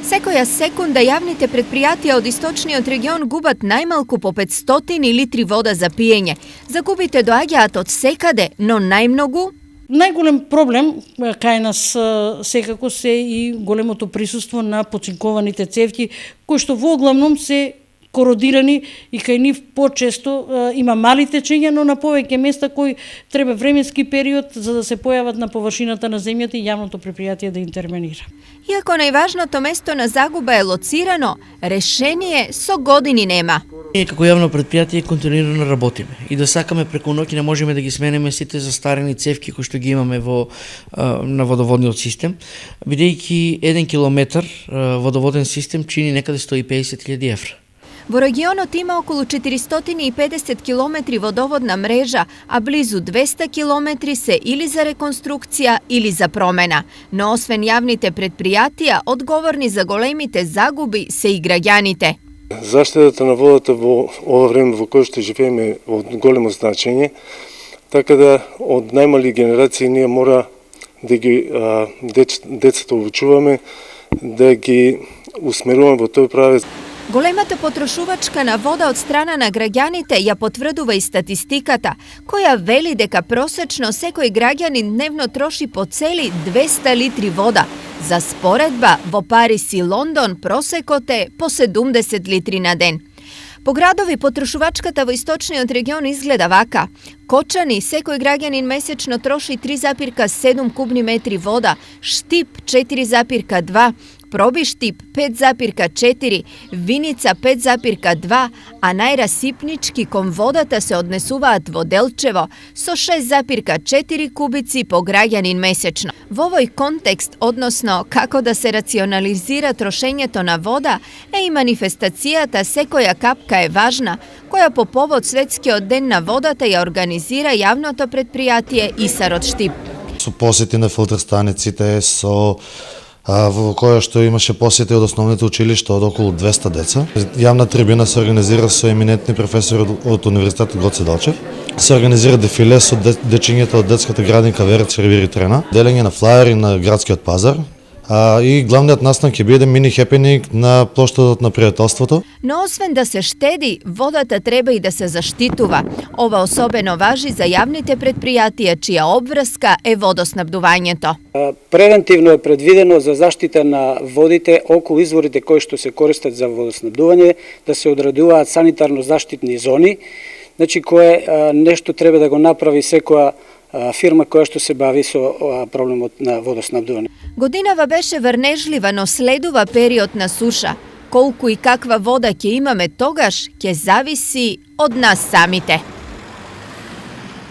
Секоја секунда јавните предпријатија од источниот регион губат најмалку по 500 литри вода за пиење. Загубите доаѓаат од секаде, но најмногу Најголем проблем кај нас секако се и големото присуство на починкованите цевки, кои што воглавном се кородирани и кај нив почесто има мали течења, но на повеќе места кои треба временски период за да се појават на површината на земјата и јавното предпријатие да интервенира. Иако најважното место на загуба е лоцирано, решение со години нема. Ние како јавно предпријатие континуирано работиме и да сакаме преку ноќ не можеме да ги смениме сите застарени цевки кои што ги имаме на водоводниот систем, бидејќи 1 километар водоводен систем чини некаде 150.000 евра. Во регионот има околу 450 километри водоводна мрежа, а близу 200 километри се или за реконструкција или за промена. Но освен јавните предпријатија, одговорни за големите загуби се и граѓаните. Заштитата на водата во ова време во кое што живееме е од големо значење, така да од најмали генерации ние мора да ги децата обучуваме, да ги усмеруваме во тој правец. Големата потрошувачка на вода од страна на граѓаните ја потврдува и статистиката, која вели дека просечно секој граѓанин дневно троши по цели 200 литри вода. За споредба, во Парис и Лондон просекот е по 70 литри на ден. По градови потрошувачката во источниот регион изгледа вака. Кочани, секој граѓанин месечно троши 3,7 кубни метри вода, Штип 4,2, Пробиштип 5,4, Виница 5,2, а најрасипнички кон водата се однесуваат во Делчево со 6,4 кубици по граѓанин месечно. Во овој контекст, односно како да се рационализира трошењето на вода, е и манифестацијата "Секоја капка е важна", која по повод Светскиот ден на водата ја организира јавното предпријатие Исар од Штип. Со посети на филтер станиците, во која што имаше посети од основните училишта од околу 200 деца. Јавна трибина се организира со еминентни професори од Универзитетот Гоце Делчев. Се организира дефиле со дечињата од детската градинка Вера Червири Трена, делење на флаери на градскиот пазар, и главниот настан ќе биде мини хепенинг на плоштадот на пријателството. Но освен да се штеди, водата треба и да се заштитува. Ова особено важи за јавните предпријатија чија обврска е водоснабдувањето. Превентивно е предвидено за заштита на водите околу изворите кои што се користат за водоснабдување, да се одредуваат санитарно-заштитни зони, значи кое нешто треба да го направи секоја фирма која што се бави со проблемот на водоснабдување. Годинава беше врнежлива, но следува период на суша. Колку и каква вода ќе имаме тогаш, ќе зависи од нас самите.